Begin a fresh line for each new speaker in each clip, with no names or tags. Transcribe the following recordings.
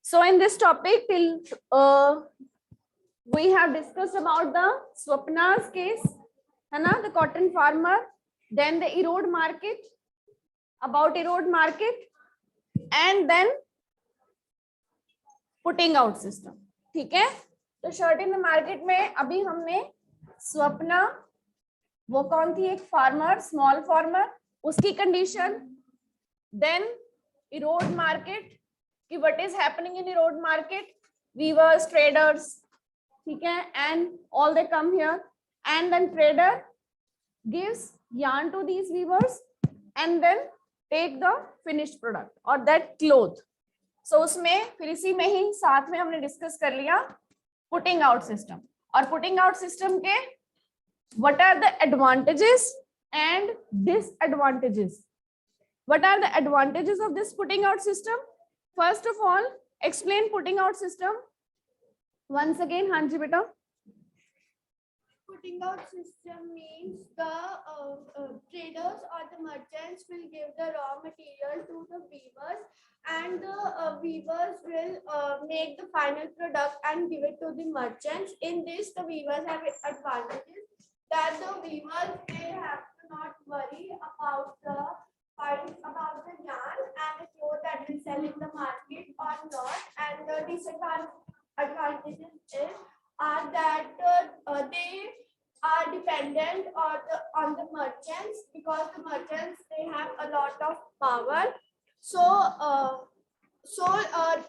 So in this topic, till we have discussed about the Swapna's case, है ना, the cotton farmer, then the erode market, about erode market, and then putting out system. ठीक है, तो shirt in the market में अभी हमने स्वप्ना, वो कौन थी, एक फार्मर, स्मॉल फार्मर, उसकी कंडीशन, देन erode market कि what is happening in erode market, weavers, traders, ठीक है, and all they come here, and then trader gives yarn to these weavers and then take the finished product or that cloth. So उसमें फिर इसी में ही साथ में हमने discuss कर लिया पुटिंग आउट सिस्टम, और पुटिंग आउट सिस्टम के what are the advantages and disadvantages. What are the advantages of this putting out system? First of all, explain putting out system once again. हाँ जी बेटा.
Putting out system means the traders or the merchants will give the raw material to the weavers, and the weavers will make the final product and give it to the merchants. In this, the weavers have advantages that the weavers, they have to not worry about the yarn and the cloth that will sell in the market or not. And the disadvantages are that they are dependent on the merchants, because the merchants, they have a lot of power. So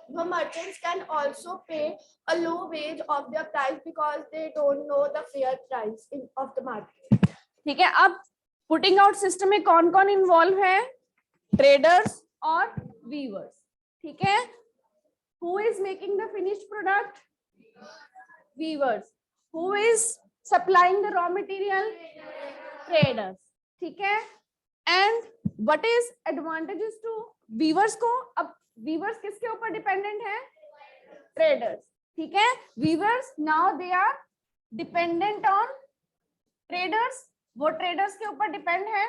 the merchants can also pay a low wage of their price because they don't know the fair price of the market.
ठीक है, अब putting out system में कौन कौन involve है, traders और weavers. ठीक है, who is making the finished product, weavers. Who is supplying the raw material, traders. ठीक है, and what is advantages to weavers को. अब वीवर्स किसके ऊपर डिपेंडेंट है, ट्रेडर्स. ठीक है, weavers now they are dependent on traders, वो ट्रेडर्स के ऊपर डिपेंड है.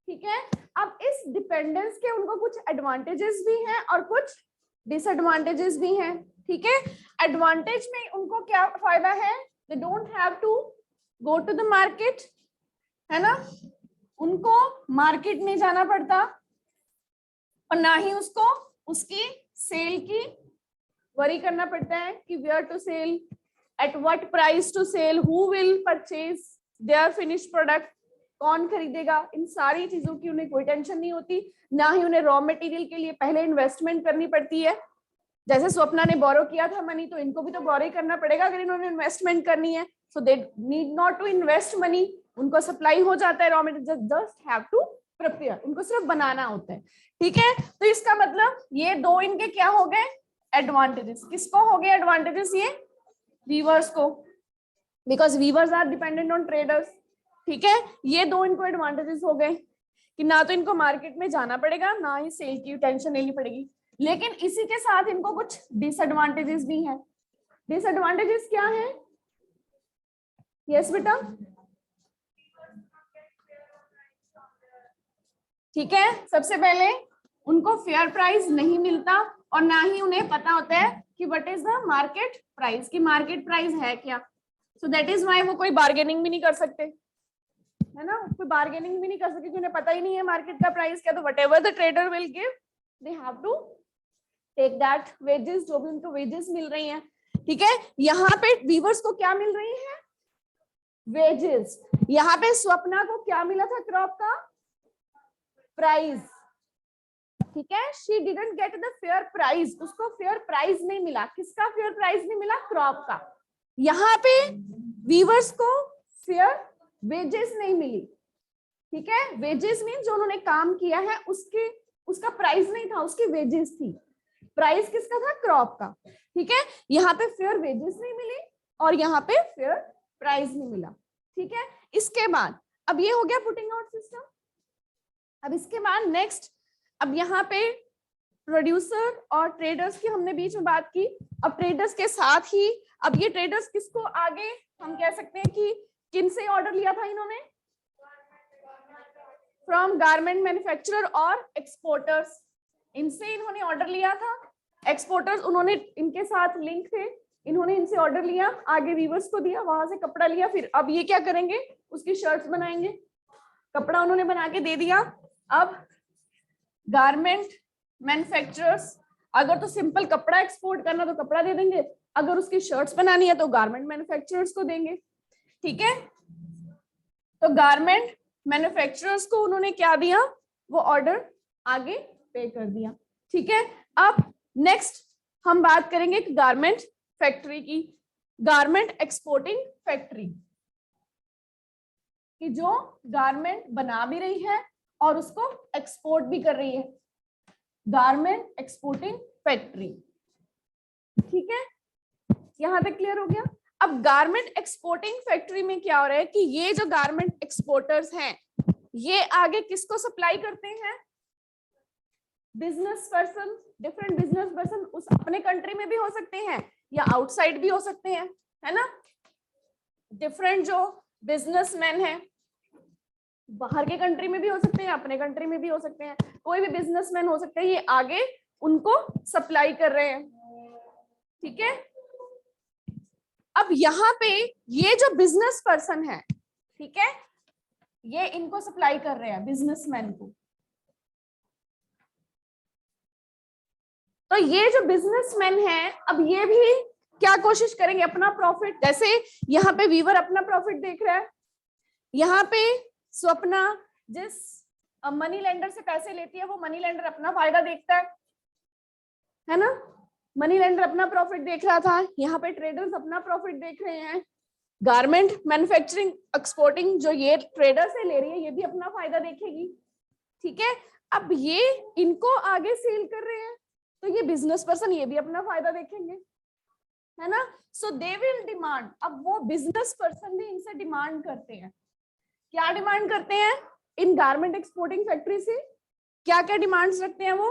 ठीक है, अब इस डिपेंडेंस के उनको कुछ एडवांटेजेस भी हैं और कुछ डिसएडवांटेजेस भी हैं. ठीक है, एडवांटेज में उनको क्या फायदा है, they don't have to go to the market, है ना, उनको मार्केट नहीं जाना पड़ता, और ना ही उसको उसकी सेल की वरी करना पड़ता है कि where to sell, at what price to sell, who will purchase their finished product, कौन खरीदेगा. इन सारी चीजों की उन्हें कोई टेंशन नहीं होती. ना ही उन्हें रॉ मटेरियल के लिए पहले इन्वेस्टमेंट करनी पड़ती है. जैसे स्वप्ना ने बोरो किया था मनी, तो इनको भी तो बोरो ही करना पड़ेगा अगर इन्होंने इन्वेस्टमेंट करनी है. So they need not to invest money, उनको सप्लाई हो जाता है raw material, just have to prepare, उनको सिर्फ बनाना होता है. ठीक है, तो इसका मतलब ये दो इनके क्या हो गए, एडवांटेजेस. किसको हो गए एडवांटेजेस, ये वीवर्स को, because weavers are dependent on traders. ठीक है, ये दो इनको एडवांटेजेस हो गए कि ना तो इनको मार्केट में जाना पड़ेगा, ना ही सेल की टेंशन लेनी पड़ेगी. लेकिन इसी के साथ इनको कुछ डिसएडवांटेजेस भी हैं. डिसएडवांटेजेस क्या है, यस बेटा. ठीक है, सबसे पहले उनको फेयर प्राइस नहीं मिलता, और ना ही उन्हें पता होता है कि what is the market price, की मार्केट प्राइस है क्या. सो दैट इज व्हाई वो कोई बार्गेनिंग भी नहीं कर सकते, है ना, कोई बार्गेनिंग भी नहीं कर सकते, उन्हें पता ही नहीं है मार्केट का प्राइस क्या. तो whatever the trader will give, they have to take that wages, जो भी उनको वेजेस मिल रही हैं. ठीक है, यहाँ पे वीवर्स को क्या मिल रही है, वेजेस. यहाँ पे स्वप्ना को क्या मिला था, क्रॉप का प्राइस. ठीक है, she didn't get the fair price, उसको फेयर प्राइस नहीं मिला. किसका फेयर प्राइस नहीं मिला, क्रॉप का. यहाँ पे वीवर्स को फेयर वेजेस नहीं मिली. ठीक है, वेजेस मीन जो उन्होंने काम किया है उसका प्राइस नहीं था, उसकी वेजेस थी. प्राइस किसका था, क्रॉप का. ठीक है, यहाँ पे फेयर वेजेस नहीं मिली और यहाँ पे फेयर प्राइस नहीं मिला. ठीक है, इसके बाद अब ये हो गया पुटिंग आउट सिस्टम. अब इसके बाद नेक्स्ट, अब यहाँ पे प्रोड्यूसर और ट्रेडर्स की हमने बीच में बात की. अब ट्रेडर्स के साथ ही अब ये ट्रेडर्स किसको आगे हम कह सकते हैं कि किन से ऑर्डर लिया था इन्होंने, फ्रॉम गारमेंट मैन्युफैक्चरर और एक्सपोर्टर्स, इनसे इन्होंने ऑर्डर लिया था. एक्सपोर्टर्स उन्होंने इनके साथ लिंक थे, इन्होंने इनसे ऑर्डर लिया, आगे वीवर्स को दिया, वहां से कपड़ा लिया, फिर अब ये क्या करेंगे, उसकी शर्ट्स बनाएंगे। कपड़ा उन्होंने बना के दे दिया। अब गारमेंट मैन्युफैक्चरर्स, अगर तो सिंपल कपड़ा एक्सपोर्ट करना तो कपड़ा दे देंगे, अगर उसकी शर्ट्स बनानी है तो गारमेंट मैन्युफैक्चरर्स को देंगे। ठीक है, तो गारमेंट मैन्युफैक्चरर्स को उन्होंने क्या दिया, वो ऑर्डर आगे पे कर दिया। ठीक है, अब नेक्स्ट हम बात करेंगे एक गारमेंट फैक्ट्री की, गारमेंट एक्सपोर्टिंग फैक्ट्री, कि जो गारमेंट बना भी रही है और उसको एक्सपोर्ट भी कर रही है, गारमेंट एक्सपोर्टिंग फैक्ट्री। ठीक है, यहां तक क्लियर हो गया। अब गारमेंट एक्सपोर्टिंग फैक्ट्री में क्या हो रहा है कि ये जो गारमेंट एक्सपोर्टर्स हैं ये आगे किसको सप्लाई करते हैं, business person, different business person, उस अपने कंट्री में भी हो सकते हैं या आउटसाइड भी हो सकते हैं, है ना। डिफरेंट जो बिजनेसमैन हैं बाहर के कंट्री में भी हो सकते हैं, अपने कंट्री में भी हो सकते हैं, कोई भी बिजनेसमैन हो सकता है, ये आगे उनको सप्लाई कर रहे हैं। ठीक है, अब यहाँ पे ये जो बिजनेस पर्सन है, ठीक है, ये इनको सप्लाई कर रहे हैं बिजनेसमैन को। तो ये जो बिजनेसमैन है अब ये भी क्या कोशिश करेंगे, अपना प्रॉफिट, जैसे यहाँ पे वीवर अपना प्रॉफिट देख रहा है, यहाँ पे स्वप्ना जिस मनी लेंडर से पैसे लेती है वो मनी लेंडर अपना फायदा देखता है ना, मनी लेंडर अपना प्रॉफिट देख रहा था, यहाँ पे ट्रेडर्स अपना प्रॉफिट देख रहे हैं, गारमेंट मैन्युफैक्चरिंग एक्सपोर्टिंग जो ये ट्रेडर से ले रही है ये भी अपना फायदा देखेगी। ठीक है, अब ये इनको आगे सेल कर रहे हैं तो ये बिजनेस पर्सन ये भी अपना फायदा देखेंगे, है ना। सो दे विल डिमांड, अब वो बिजनेस पर्सन भी इनसे डिमांड करते हैं, क्या डिमांड करते हैं इन गारमेंट एक्सपोर्टिंग फैक्ट्री से, क्या क्या डिमांड्स रखते हैं वो,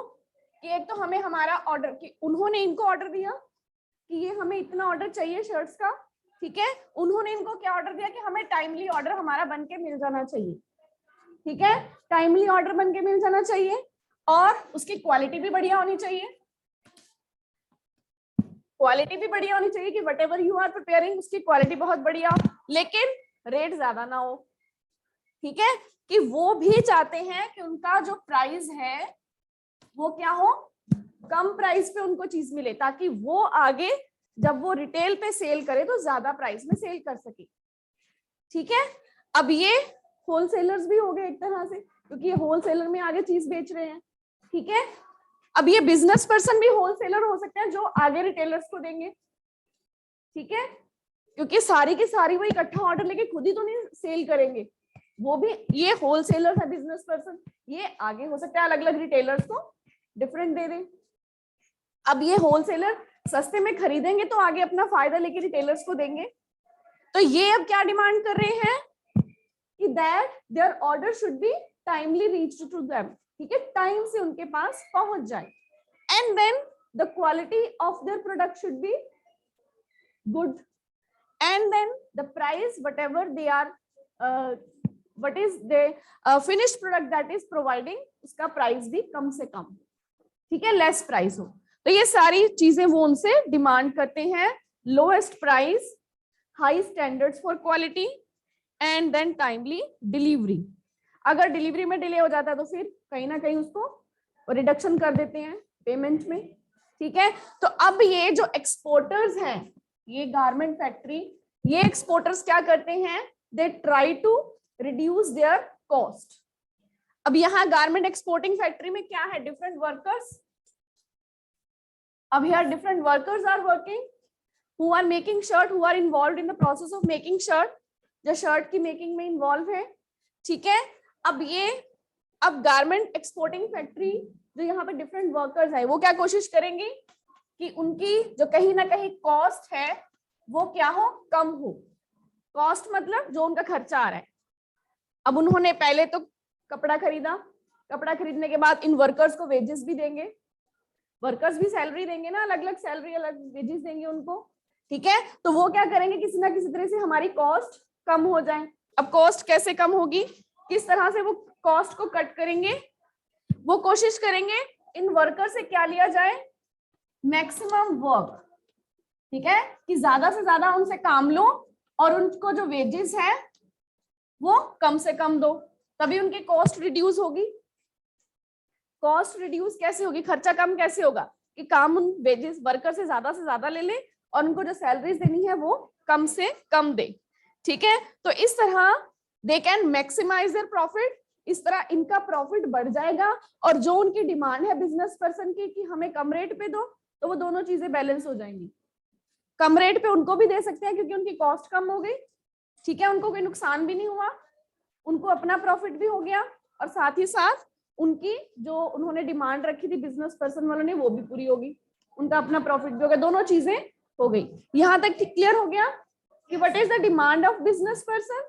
कि एक तो हमें हमारा ऑर्डर, कि उन्होंने इनको ऑर्डर दिया कि ये हमें इतना ऑर्डर चाहिए शर्ट्स का, ठीक है, उन्होंने इनको क्या ऑर्डर दिया कि हमें टाइमली ऑर्डर हमारा बन के मिल जाना चाहिए। ठीक है, टाइमली ऑर्डर बन के मिल जाना चाहिए और उसकी क्वालिटी भी बढ़िया होनी चाहिए, क्वालिटी भी बढ़िया होनी चाहिए कि व्हाटएवर यू आर प्रिपेयरिंग उसकी क्वालिटी बहुत बढ़िया हो, लेकिन रेट ज्यादा ना हो। ठीक है, कि वो भी चाहते हैं कि उनका जो प्राइस है वो क्या हो, कम प्राइस पे उनको चीज मिले, ताकि वो आगे जब वो रिटेल पे सेल करे तो ज्यादा प्राइस में सेल कर सके। ठीक है, अब ये होलसेलर्स भी हो गए एक तरह से, क्योंकि ये होलसेलर में आगे चीज बेच रहे हैं। ठीक है, अब ये बिजनेस पर्सन भी होलसेलर हो सकते हैं जो आगे रिटेलर्स को देंगे। ठीक है, क्योंकि सारी की सारी वो इकट्ठा ऑर्डर लेके खुद ही तो नहीं सेल करेंगे, वो भी ये होलसेलर है बिजनेस पर्सन, ये आगे हो सकता है अलग अलग रिटेलर्स को डिफरेंट दे दें। अब ये होलसेलर सस्ते में खरीदेंगे तो आगे अपना फायदा लेके रिटेलर्स को देंगे, तो ये अब क्या डिमांड कर रहे हैं कि that their order should be timely reached to them. ठीक है, टाइम से उनके पास पहुंच जाए, and then the quality of their product should be good, and then the price whatever they are what is the finished product that is providing, उसका price भी कम से कम, ठीक है, लेस प्राइस हो। तो ये सारी चीजें वो उनसे डिमांड करते हैं, lowest price, high standards for quality and then timely delivery. अगर डिलीवरी में डिले हो जाता है तो फिर कहीं ना कहीं उसको रिडक्शन कर देते हैं पेमेंट में। ठीक है, तो अब ये जो एक्सपोर्टर्स हैं, ये गारमेंट फैक्ट्री, ये एक्सपोर्टर्स क्या करते हैं, they try to reduce their cost. अब यहाँ गारमेंट एक्सपोर्टिंग फैक्ट्री में क्या है, डिफरेंट वर्कर्स, अब here different workers are working who are making shirt, who are involved in the process of making shirt, जो शर्ट की मेकिंग में involve है। ठीक है, अब गारमेंट एक्सपोर्टिंग फैक्ट्री जो यहाँ पे डिफरेंट वर्कर्स है वो क्या कोशिश करेंगी कि उनकी जो कहीं ना कहीं कॉस्ट है वो क्या हो, कम हो। कॉस्ट मतलब जो उनका खर्चा आ रहा है, अब उन्होंने पहले तो कपड़ा खरीदा, कपड़ा खरीदने के बाद इन वर्कर्स को वेजेस भी देंगे, वर्कर्स भी सैलरी देंगे ना, अलग अलग सैलरी अलग वेजेस देंगे उनको। ठीक है, तो वो क्या करेंगे, किसी ना किसी तरह से हमारी कॉस्ट कम हो जाए। अब कॉस्ट कैसे कम होगी, किस तरह से वो कॉस्ट को कट करेंगे, वो कोशिश करेंगे इन वर्कर से क्या लिया जाए, मैक्सिमम वर्क, ठीक है, कि ज्यादा से ज्यादा उनसे काम लो और उनको जो वेजेस है वो कम से कम दो, तभी उनकी कॉस्ट रिड्यूस होगी। कॉस्ट रिड्यूस कैसे होगी, खर्चा कम कैसे होगा, कि काम उन वेजेस वर्कर से ज्यादा ले ले और उनको जो सैलरीज देनी है वो कम से कम दे, ठीक है। तो इस तरह they can maximise their profit, इस तरह इनका प्रॉफिट बढ़ जाएगा। और जो उनकी डिमांड है बिजनेस पर्सन की कि हमें कम रेट पे दो, तो वो दोनों चीजें बैलेंस हो जाएंगी। कम रेट पे उनको भी दे सकते हैं क्योंकि उनकी कॉस्ट कम हो गई, ठीक है, उनको कोई नुकसान भी नहीं हुआ, उनको अपना प्रॉफिट भी हो गया और साथ ही साथ उनकी जो उन्होंने डिमांड रखी थी बिजनेस पर्सन वालों ने वो भी पूरी होगी, उनका अपना प्रॉफिट भी हो गया, दोनों चीजें हो गई। यहां तक क्लियर हो गया कि what is the demand of business person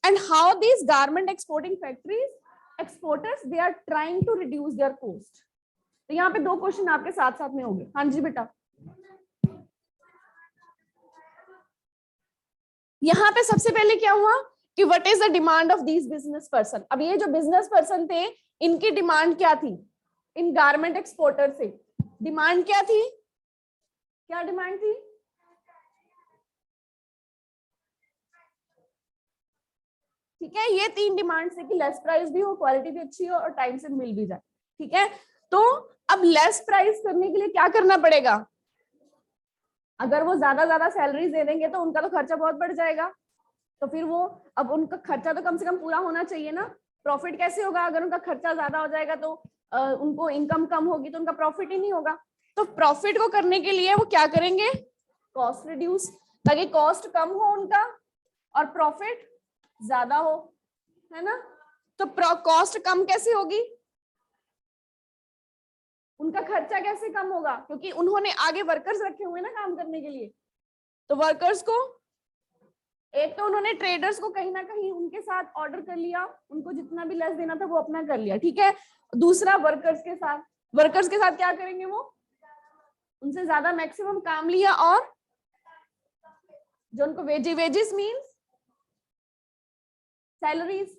and how these garment exporting factories exporters they are trying to reduce their cost. तो यहाँ पे 2 क्वेश्चन आपके साथ साथ में हो गए। हाँ जी बेटा, यहाँ पे सबसे पहले क्या हुआ कि what is the demand of these business person. अब ये जो बिजनेस पर्सन थे इनकी डिमांड क्या थी, इन गारमेंट एक्सपोर्टर से डिमांड क्या थी, क्या डिमांड थी, ठीक है, ये 3 डिमांड से कि लेस प्राइस भी हो, क्वालिटी भी अच्छी हो और टाइम से मिल भी जाए, ठीक है। तो अब लेस प्राइस करने के लिए क्या करना पड़ेगा, अगर वो ज्यादा सैलरीज दे देंगे तो उनका तो खर्चा बहुत बढ़ जाएगा, तो फिर वो अब उनका खर्चा तो कम से कम पूरा होना चाहिए ना। प्रॉफिट कैसे होगा, अगर उनका खर्चा ज्यादा हो जाएगा तो उनको इनकम कम होगी तो उनका प्रॉफिट ही नहीं होगा। तो प्रॉफिट को करने के लिए वो क्या करेंगे, कॉस्ट रिड्यूस, ताकि कॉस्ट कम हो उनका और प्रॉफिट ज्यादा हो, है ना। तो कॉस्ट कम कैसे होगी, उनका खर्चा कैसे कम होगा, क्योंकि उन्होंने आगे वर्कर्स रखे हुए ना काम करने के लिए। तो वर्कर्स को एक तो उन्होंने ट्रेडर्स को कहीं ना कहीं उनके साथ ऑर्डर कर लिया, उनको जितना भी लेस देना था वो अपना कर लिया, ठीक है। दूसरा वर्कर्स के साथ क्या करेंगे, वो उनसे ज्यादा मैक्सिमम काम लिया और जो उनको वेजेस मींस सैलरीज,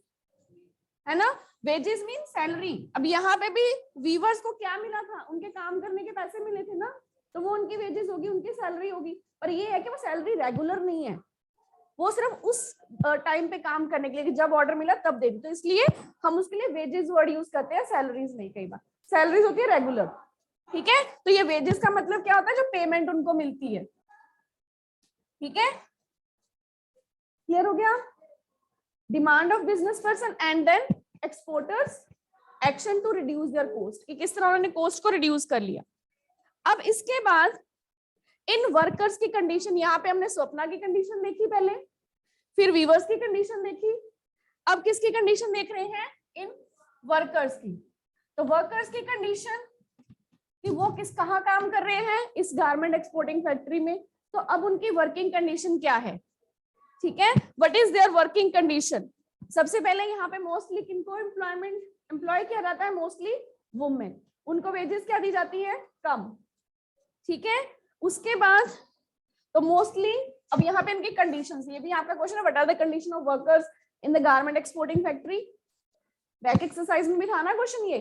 है ना, वेजेस मीन सैलरी। अब यहाँ पे भी वीवर्स को क्या मिला था, उनके काम करने के पैसे मिले थे ना, तो वो उनकी वेजेस होगी, उनकी सैलरी होगी। पर ये है कि वो सैलरी रेगुलर नहीं है, वो सिर्फ उस टाइम पे काम करने के लिए कि जब ऑर्डर मिला तब दे दी, तो इसलिए हम उसके लिए वेजेस वर्ड यूज करते हैं, सैलरीज नहीं। कई बार सैलरीज होती है रेगुलर, ठीक है। तो ये वेजेस का मतलब क्या होता है, जो पेमेंट उनको मिलती है, ठीक है, क्लियर हो गया। Demand of business person and then exporters action to reduce their cost, कि किस तरह उन्होंने कॉस्ट को रिड्यूस कर लिया। अब इसके बाद इन वर्कर्स की कंडीशन, यहाँ पे हमने स्वप्ना की कंडीशन देखी पहले, फिर वीवर्स की कंडीशन देखी, अब किसकी कंडीशन देख रहे हैं, इन वर्कर्स की। तो वर्कर्स की कंडीशन कि वो कहाँ काम कर रहे हैं, इस गारमेंट एक्सपोर्टिंग फैक्ट्री में, तो अब उनकी वर्किंग कंडीशन क्या है, ठीक है, what is their working condition. सबसे पहले यहाँ पे मोस्टली किनको एम्प्लॉय किया जाता है, मोस्टली वुमेन, उनको वेजेस क्या दी जाती है, कम, ठीक है। उसके बाद तो मोस्टली अब यहाँ पे इनकी कंडीशंस, ये भी आपका क्वेश्चन है, what are the condition of workers in the garment exporting factory, back exercise में भी था ना क्वेश्चन ये,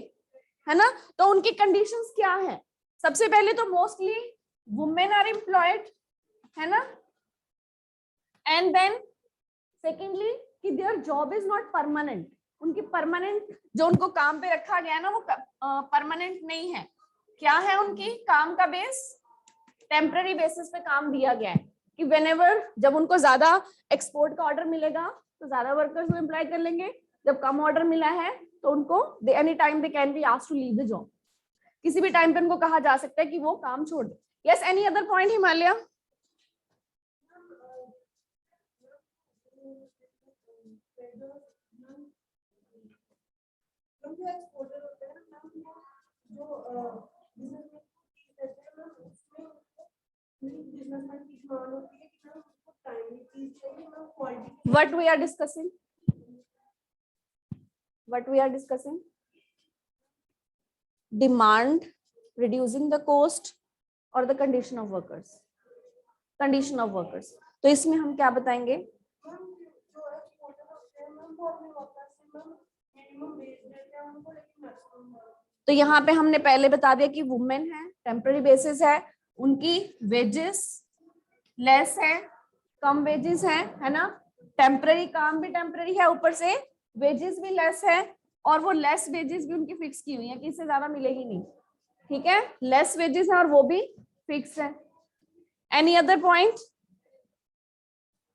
है ना। तो उनकी कंडीशंस क्या है, सबसे पहले तो मोस्टली वुमेन आर एम्प्लॉयड, है ना, एंड देन सेकेंडली कि their job is not permanent, उनकी परमानेंट जो उनको काम पे रखा गया है ना वो परमानेंट नहीं है, क्या है उनकी काम का बेस, टेम्पररी बेसिस पे काम दिया गया है, कि व्हेनेवर जब उनको ज्यादा एक्सपोर्ट का ऑर्डर मिलेगा तो ज्यादा वर्कर्स को एम्प्लॉय कर लेंगे, जब कम ऑर्डर मिला है तो उनको any time they can be asked to leave the job, किसी भी टाइम पे उनको कहा जा सकता है कि वो काम छोड़ दे। Yes, any other point Himalaya. What we are discussing? What we are discussing? Demand, reducing the cost, or the condition of workers? Condition of workers. तो इसमें हम क्या बताएंगे? तो यहाँ पे हमने पहले बता दिया कि वुमेन है, टेम्पररी बेसिस है, उनकी वेजेस लेस है, कम वेजेस है ना, टेम्पररी काम भी टेम्पररी है, ऊपर से वेजेस भी लेस है, और वो लेस वेजेस भी उनकी फिक्स की हुई है कि इससे ज्यादा मिलेगी नहीं, ठीक है, लेस वेजेस है और वो भी फिक्स है। Any other point?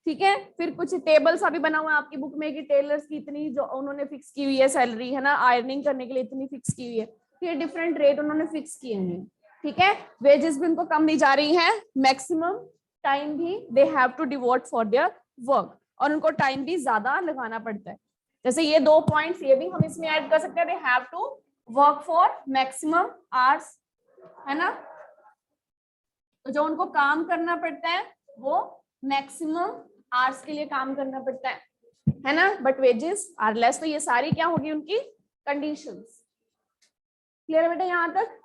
ठीक है, फिर कुछ टेबल्स अभी बना हुआ है आपकी बुक में कि टेलर्स की इतनी जो उन्होंने फिक्स की हुई है सैलरी, है ना, आयरनिंग करने के लिए इतनी फिक्स की हुई है, फिर डिफरेंट रेट उन्होंने फिक्स किए हैं, ठीक है, वेजेस भी उनको कम दी जा रही है, मैक्सिमम टाइम भी they have to devote for their work, और उनको टाइम भी ज्यादा लगाना पड़ता है। जैसे ये 2 पॉइंट्स ये भी हम इसमें ऐड कर सकते हैं, they have to work for maximum hours, है ना, तो जो उनको काम करना पड़ता है वो मैक्सिमम आवर्स के लिए काम करना पड़ता है ना, बट वेजेस आर लेस। तो ये सारी क्या होगी उनकी कंडीशंस। क्लियर है बेटा यहाँ तक?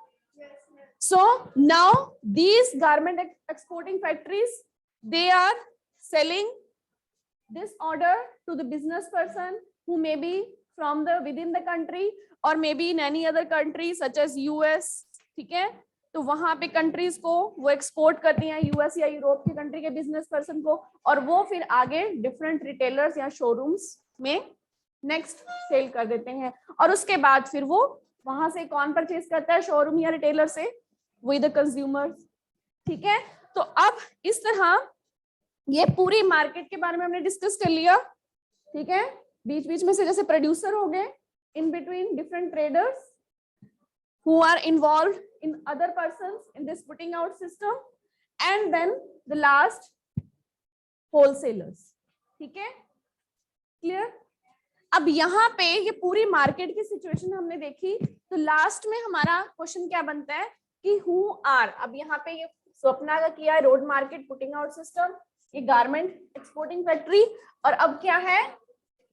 So now these garment exporting factories they are selling this order to the business person who may be from the within the country or maybe in any other country such as US, ठीक है, तो वहां पे countries को वो export करती हैं, US या यूरोप की कंट्री के बिजनेस पर्सन को, और वो फिर आगे डिफरेंट रिटेलर्स या शोरूम्स में नेक्स्ट सेल कर देते हैं, और उसके बाद फिर वो वहां से कौन परचेज करता है, शोरूम या रिटेलर से, वही द कंज्यूमर्स, ठीक है। तो अब इस तरह ये पूरी मार्केट के बारे में हमने डिस्कस कर लिया, ठीक है, बीच बीच में से जैसे प्रोड्यूसर हो गए, in between different traders who are involved in other persons in this putting out system, and then the last wholesalers, ठीक है, क्लियर। अब यहाँ पे ये पूरी मार्केट की सिचुएशन हमने देखी, तो लास्ट में हमारा क्वेश्चन क्या बनता है कि हु आर, अब यहाँ पे ये स्वप्ना का किया road market putting out system, ये गारमेंट एक्सपोर्टिंग फैक्ट्री, और अब क्या है,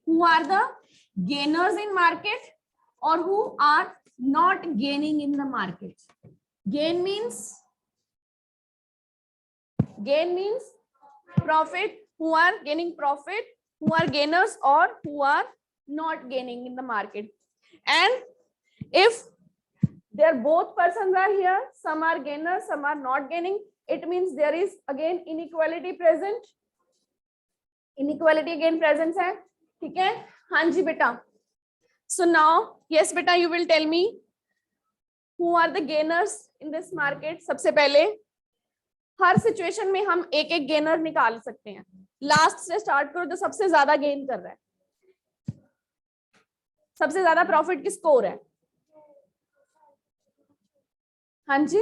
who are the gainers in market और who are not gaining in the market. Gain means profit, who are gaining profit, who are gainers or who are not gaining in the market. And if there both persons are here, some are gainers, some are not gaining, it means there is again inequality present, inequality again present है, ठीक है। हाँ जी बेटा, so now yes beta you will tell me who are the gainers in this market। सबसे पहले हर situation में हम एक एक गेनर निकाल सकते हैं, लास्ट से स्टार्ट करो, जो सबसे ज्यादा गेन कर रहा है, सबसे ज्यादा प्रॉफिट किसको हो रहा है, हाँ जी,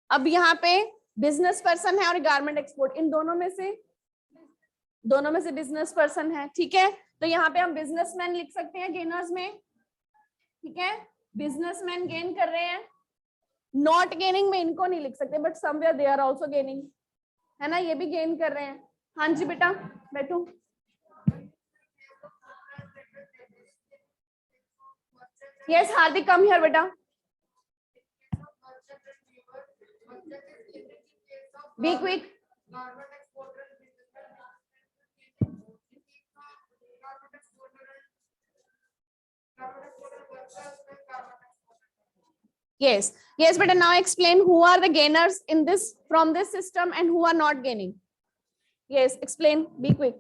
अब यहाँ पे बिजनेस पर्सन है और गारमेंट एक्सपोर्ट, इन दोनों में से बिजनेस पर्सन है, ठीक है, तो यहाँ पे हम बिजनेसमैन लिख सकते हैं गेनर्स में, ठीक है, बिजनेसमैन गेन कर रहे हैं, नॉट गेनिंग में इनको नहीं लिख सकते, but somewhere they are also gaining, है ना, ये भी गेन कर रहे हैं। हाँ जी बेटा बैठो, यस हार्दिक कम हियर बेटा, be quick, yes beta, now explain who are the gainers in this from this system and who are not gaining, yes explain, be quick।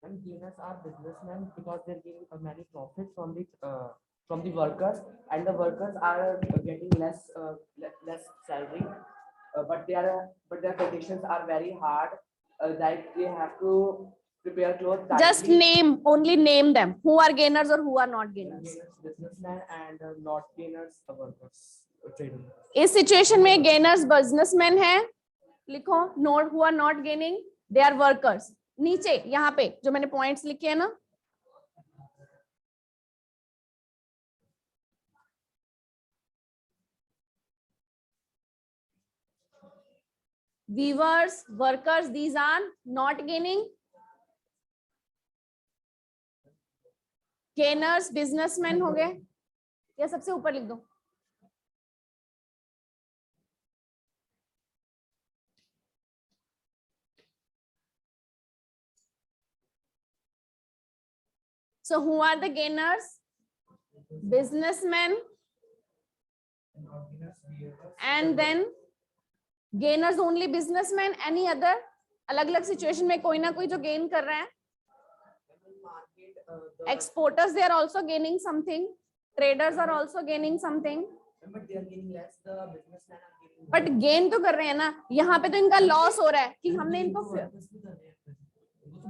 And gainers are businessmen because they're getting many profits from the workers, and the workers are getting less salary, but their conditions are very hard, like they have to prepare clothes.
Just name, only name them, who are gainers or who are not gainers।
Businessmen and not gainers workers trading।
इस situation में gainers businessman है, लिखो, note who are not gaining, they are workers, नीचे यहाँ पे जो मैंने points लिखे हैं ना, weavers, workers, these are not gaining, gainers businessman हो गए, या सबसे ऊपर लिख दो, so who are the gainers, businessmen, and then gainers only businessmen, any other? अलग अलग सिचुएशन में कोई ना कोई जो गेन कर रहा है. Exporters, they are also gaining something. Traders are also gaining something.
But they are getting less. The businessmen are getting.
But gain तो कर रहे हैं ना. यहाँ पे तो इनका लॉस हो रहा है कि हमने इनको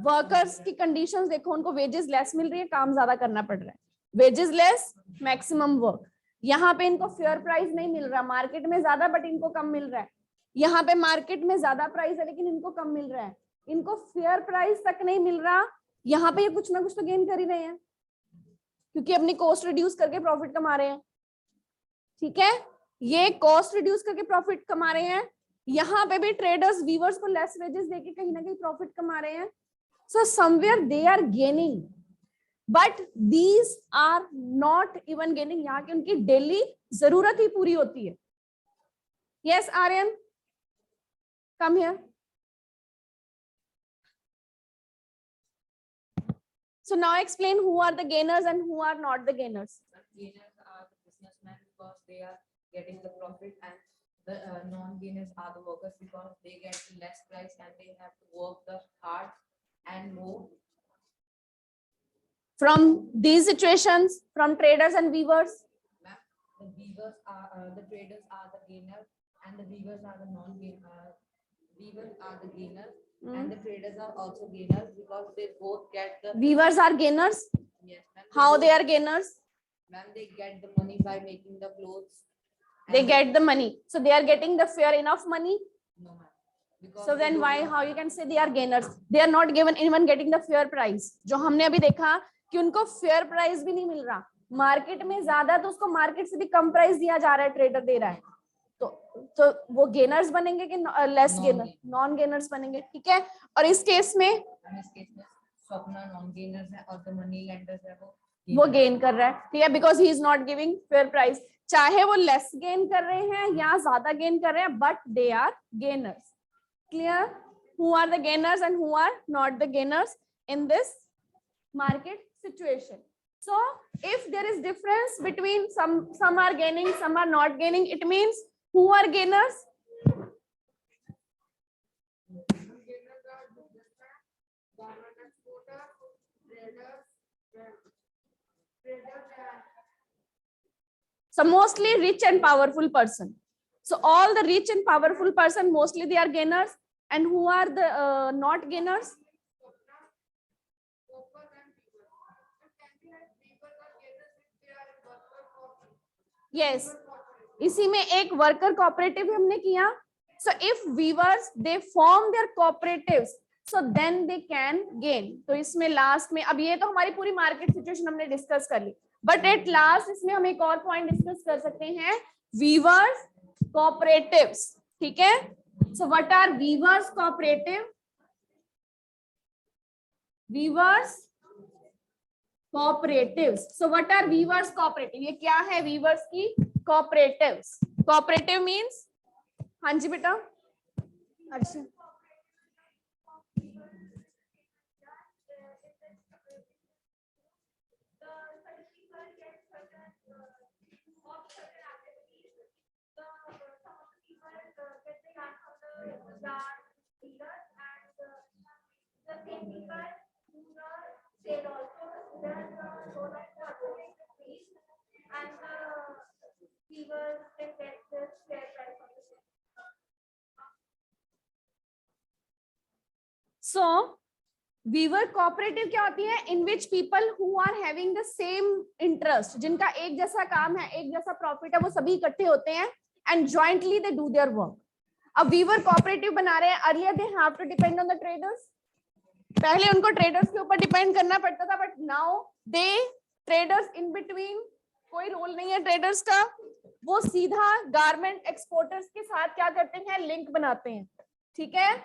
वर्कर्स की कंडीशंस देखो, उनको वेजेस लेस मिल रही है, काम ज्यादा करना पड़ रहा है. Wages less, maximum work. यहाँ पे इनको फेयर प्राइस नहीं मिल रहा, मार्केट में ज्यादा बट इनको कम मिल रहा है. यहाँ पे मार्केट में ज्यादा प्राइस है लेकिन इनको कम मिल रहा है. इनको फेयर प्राइस तक नहीं मिल रहा. यहाँ पे ये कुछ ना कुछ तो गेन कर ही रहे हैं क्योंकि अपनी कॉस्ट रिड्यूस करके प्रॉफिट कमा रहे हैं. ठीक है, ये कॉस्ट रिड्यूस करके प्रॉफिट कमा रहे हैं. यहाँ पे भी ट्रेडर्स वीवर्स को लेस वेजेस देके कहीं ना कहीं प्रॉफिट कमा रहे हैं. So somewhere they are gaining, but these are not even gaining. यहाँ की उनकी डेली जरूरत ही पूरी होती है. Yes Aryan, come here. So now explain who are the gainers and who are not the gainers.
Gainers are the businessmen because they are getting the profit, and the non-gainers are the workers because they get less price and they have to work the hard and more.
From these situations, from traders and weavers,
Ma'am, the weavers are the traders are the gainers and the weavers are the non-gainers. Weavers are the gainers and the traders are also gainers because they both get the.
weavers are gainers.
Yes, ma'am.
How they
both-
are gainers?
Ma'am, they get the money by making the clothes.
They
and
get the money. So they are getting the fair enough money.
No, ma'am. Because
So
they
then
don't
why,
have-
how you can say they are gainers? They are not given even getting the fair price. जो हमने अभी देखा कि उनको fair price भी नहीं मिल रहा. Market में ज्यादा तो उसको मार्केट से भी कम प्राइस दिया जा रहा है, ट्रेडर दे रहा है. तो वो गेनर्स बनेंगे कि लेस गेनर, नॉन गेनर्स बनेंगे. ठीक है, और इस केस में
in this case में स्वप्ना नॉन गेनर्स है और जो मनी लेंडर्स है
वो गेन कर रहा है. ठीक है, because he is not giving fair price. चाहे वो लेस गेन कर रहे हैं या ज्यादा गेन कर रहे हैं, but they are gainers. Clear? Who are the gainers and who are not the gainers in this market situation. So if there is difference between some are gaining, some are not gaining, it means who are gainers? So mostly rich and powerful person. So all the rich and powerful person, mostly they are gainers. And who are the not gainers? Yes. इसी में एक worker cooperative हमने किया. So if weavers they form their cooperatives, so then they can gain. तो इसमें last में, अब ये तो हमारी पूरी मार्केट सिचुएशन हमने डिस्कस कर ली, बट एट लास्ट इसमें हम एक और पॉइंट डिस्कस कर सकते हैं, वीवर्स cooperatives. ठीक है, so what are weavers cooperative? Weavers cooperatives. So what are weavers cooperative? ये क्या है weavers की cooperatives? Cooperative means, हाँ जी बेटा, अच्छा So वीवर कोऑपरेटिव क्या होती है? In which people who are having the same interest, जिनका एक जैसा काम है, एक जैसा प्रॉफिट है, वो सभी इकट्ठे होते हैं and jointly they do their work. अब वीवर कोऑपरेटिव बना रहे हैं. Earlier they have to depend on the traders. पहले उनको ट्रेडर्स के ऊपर डिपेंड करना पड़ता था, but now they traders in between, कोई रोल नहीं है ट्रेडर्स का. वो सीधा गारमेंट एक्सपोर्टर्स के साथ क्या करते हैं? लिंक बनाते हैं. ठीक है,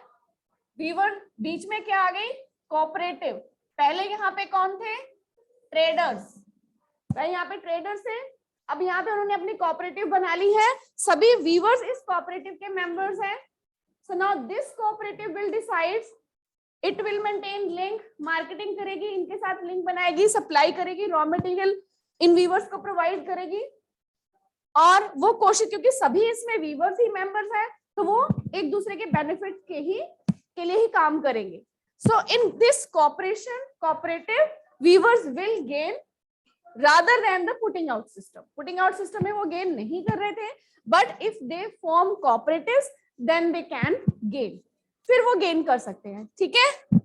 वीवर बीच में क्या आ गई? कोऑपरेटिव. पहले यहाँ पे कौन थे? ट्रेडर्स. पहले यहाँ पे ट्रेडर्स थे, अब यहाँ पे उन्होंने अपनी कोऑपरेटिव बना ली है. सभी वीवर्स इस कोऑपरेटिव के मेंबर्स हैं. So now this cooperative will decides, it will maintain link, marketing करेगी, इनके साथ लिंक बनाएगी, सप्लाई करेगी रॉ मटेरियल, इन वीवर्स को प्रोवाइड करेगी और वो कोशिश, क्योंकि सभी इसमें वीवर्स ही मेंबर्स हैं, तो वो एक दूसरे के बेनिफिट के लिए ही काम करेंगे. So in this cooperative weavers will gain rather than the putting out system. Putting out system में वो गेन नहीं कर रहे थे, but if they form cooperatives then they can gain. फिर वो गेन कर सकते हैं. ठीक है,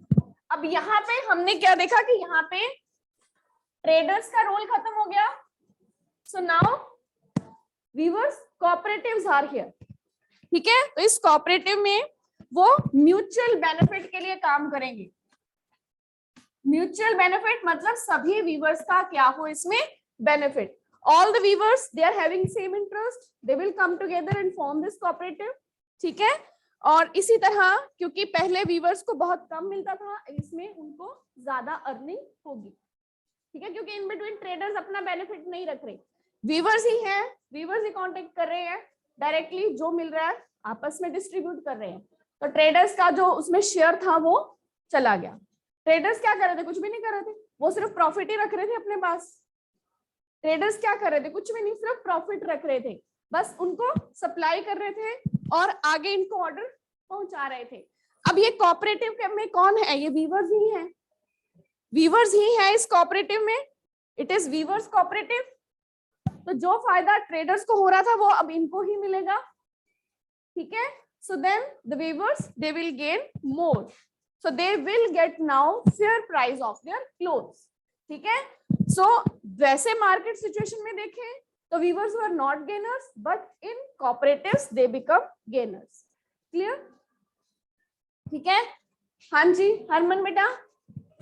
अब यहाँ पे हमने क्या देखा कि यहाँ पे ट्रेडर्स का रोल खत्म हो गया. So now weavers cooperatives are here. ठीक है, तो इस कोऑपरेटिव में वो म्यूचुअल बेनिफिट के लिए काम करेंगे. म्यूचुअल बेनिफिट मतलब सभी वीवर्स का क्या हो इसमें benefit. All the weavers they are having same interest, they will come together and form this cooperative. ठीक है, और इसी तरह क्योंकि पहले वीवर्स को बहुत कम मिलता था, इसमें उनको ज्यादा अर्निंग होगी. ठीक है, क्योंकि इन बिटवीन ट्रेडर्स अपना बेनिफिट नहीं रख रहे, वीवर्स ही हैं, वीवर्स ही कांटेक्ट कर रहे हैं डायरेक्टली, जो मिल रहा है आपस में डिस्ट्रीब्यूट कर रहे हैं. तो ट्रेडर्स का जो उसमें शेयर था वो चला गया. ट्रेडर्स क्या कर रहे थे? कुछ भी नहीं कर रहे थे, वो सिर्फ प्रॉफिट ही रख रहे थे अपने पास. ट्रेडर्स क्या कर रहे थे? कुछ भी नहीं, सिर्फ प्रॉफिट रख रहे थे, बस उनको सप्लाई कर रहे थे और आगे इनको ऑर्डर पहुंचा रहे थे. अब ये कोऑपरेटिव में कौन है? ये वीवर्स ही हैं, वीवर्स ही हैं इस कोऑपरेटिव में. It is weavers cooperative. तो जो फायदा ट्रेडर्स को हो रहा था वो अब इनको ही मिलेगा. ठीक है, so then the weavers they will gain more. So they will get now fair price of their clothes. ठीक है, so वैसे मार्केट सिचुएशन में देखें तो viewers were not gainers, but in cooperatives they become gainers. Clear? ठीक है, हाँ जी हरमन बेटा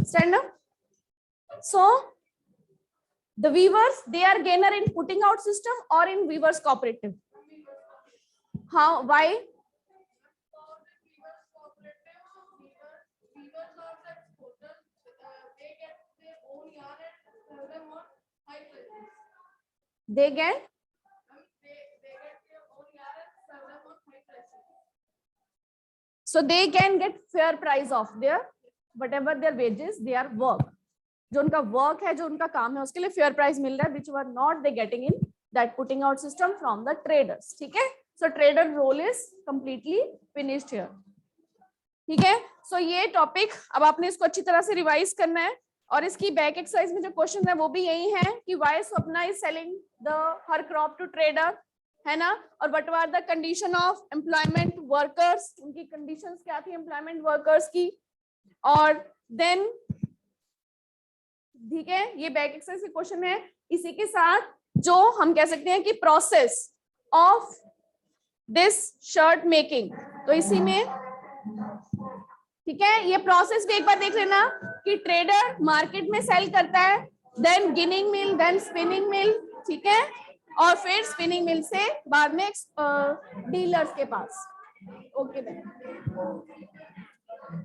stand up. So the weavers they are gainer in putting out system or in weavers cooperative. How? Why? They get so they can get fair price of their whatever their wages, their work. जो उनका work है, जो उनका काम है, उसके लिए fair price मिल रहा है, which were not they getting in that putting out system from the traders. ठीक है, so trader role is completely finished here. ठीक है, so ये टॉपिक अब आपने इसको अच्छी तरह से रिवाइज करना है और इसकी बैक एक्सरसाइज में जो क्वेश्चन है वो भी यही है कि why Swapna is selling the her crop to trader, है ना, और what were the condition of employment workers, उनकी कंडीशंस क्या थी एम्प्लॉयमेंट वर्कर्स की. और देन ठीक है, ये बैक एक्सरसाइज के क्वेश्चन है. इसी के साथ जो हम कह सकते हैं कि process of this shirt making, तो इसी में ठीक है, ये प्रोसेस भी एक बार देख लेना कि ट्रेडर मार्केट में सेल करता है, देन गिनिंग मिल, देन स्पिनिंग मिल. ठीक है, और फिर स्पिनिंग मिल से बाद में डीलर्स के पास. Okay then